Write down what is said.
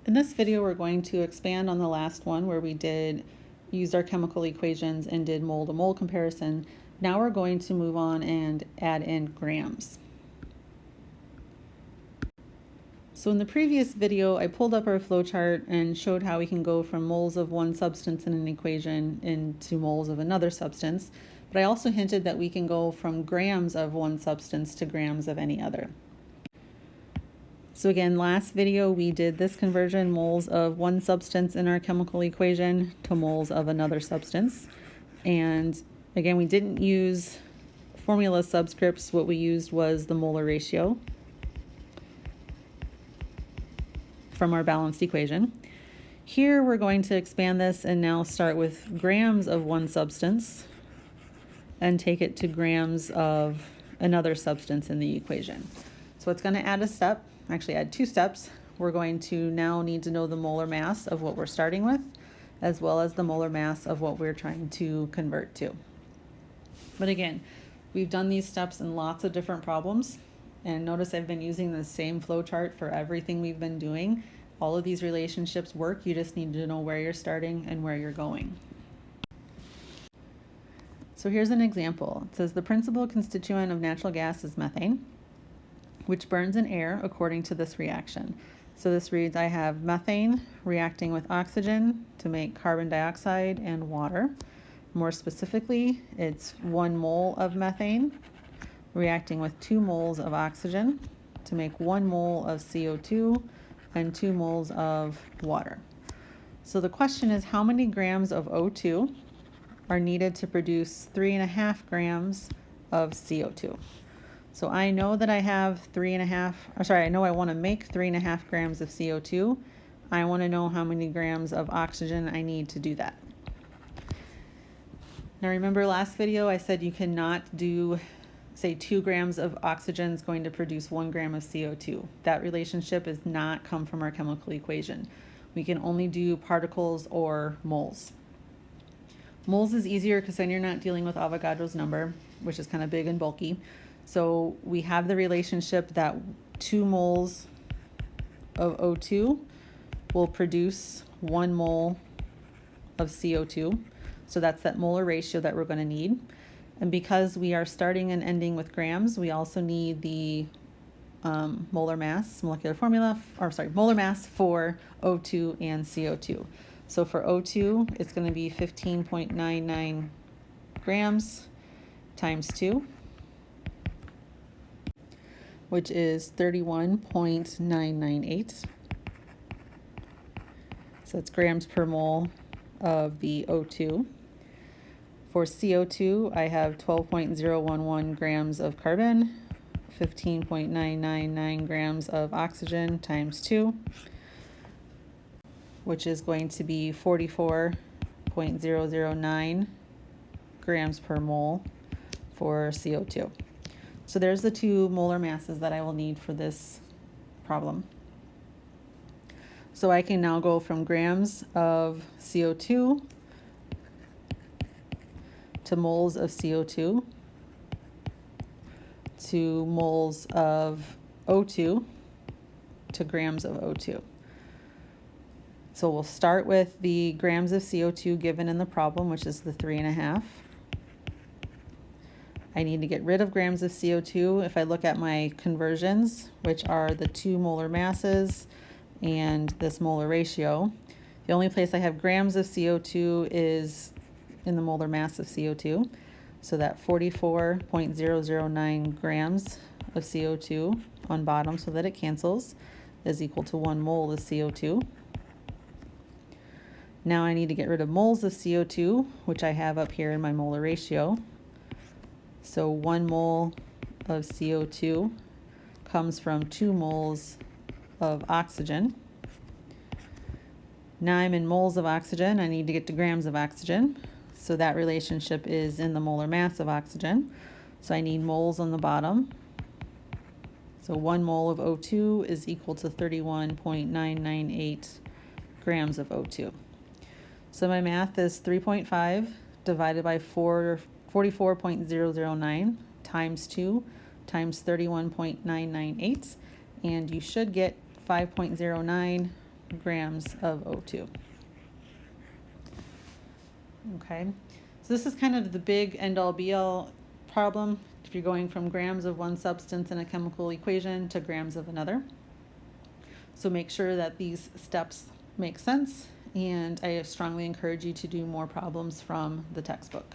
In this video, we're going to expand on the last one where we used our chemical equations and did mole to mole comparison. Now we're going to move on and add in grams. So in the previous video, I pulled up our flowchart and showed how we can go from moles of one substance in an equation into moles of another substance. But I also hinted that we can go from grams of one substance to grams of any other. So again, last video we did this conversion, moles of one substance in our chemical equation to moles of another substance. And again, we didn't use formula subscripts. What we used was the molar ratio from our balanced equation. Here we're going to expand this and now start with grams of one substance and take it to grams of another substance in the equation. So it's going to add a step. Actually add two steps. We're going to now need to know the molar mass of what we're starting with, as well as the molar mass of what we're trying to convert to. But again, we've done these steps in lots of different problems, and notice I've been using the same flow chart for everything we've been doing. All of these relationships work. You just need to know where you're starting and where you're going. So here's an example. It says the principal constituent of natural gas is methane, which burns in air according to this reaction. So this reads, I have methane reacting with oxygen to make carbon dioxide and water. More specifically, it's 1 mole of methane reacting with 2 moles of oxygen to make 1 mole of CO2 and 2 moles of water. So the question is, how many grams of O2 are needed to produce 3.5 grams of CO2? So I know that I have I know I want to make 3.5 grams of CO2. I want to know how many grams of oxygen I need to do that. Now remember last video I said you cannot do, say 2 grams of oxygen is going to produce 1 gram of CO2. That relationship does not come from our chemical equation. We can only do particles or moles. Moles is easier because then you're not dealing with Avogadro's number, which is kind of big and bulky. So we have the relationship that 2 moles of O2 will produce 1 mole of CO2. So that's that molar ratio that we're going to need. And because we are starting and ending with grams, we also need the molar mass for O2 and CO2. So for O2, it's going to be 15.99 grams times 2. Which is 31.998. So it's grams per mole of the O2. For CO2, I have 12.011 grams of carbon, 15.999 grams of oxygen times 2, which is going to be 44.009 grams per mole for CO2. So there's the 2 molar masses that I will need for this problem. So I can now go from grams of CO2 to moles of CO2 to moles of O2 to grams of O2. So we'll start with the grams of CO2 given in the problem, which is the 3.5. I need to get rid of grams of CO2. If I look at my conversions, which are the 2 molar masses and this molar ratio, the only place I have grams of CO2 is in the molar mass of CO2. So that 44.009 grams of CO2 on bottom, so that it cancels, is equal to 1 mole of CO2. Now I need to get rid of moles of CO2, which I have up here in my molar ratio. So 1 mole of CO2 comes from 2 moles of oxygen. Now I'm in moles of oxygen. I need to get to grams of oxygen. So that relationship is in the molar mass of oxygen. So I need moles on the bottom. So 1 mole of O2 is equal to 31.998 grams of O2. So my math is 3.5 divided by 44.009 times 2 times 31.998, and you should get 5.09 grams of O2. Okay, so this is kind of the big end-all be-all problem if you're going from grams of one substance in a chemical equation to grams of another. So make sure that these steps make sense, and I strongly encourage you to do more problems from the textbook.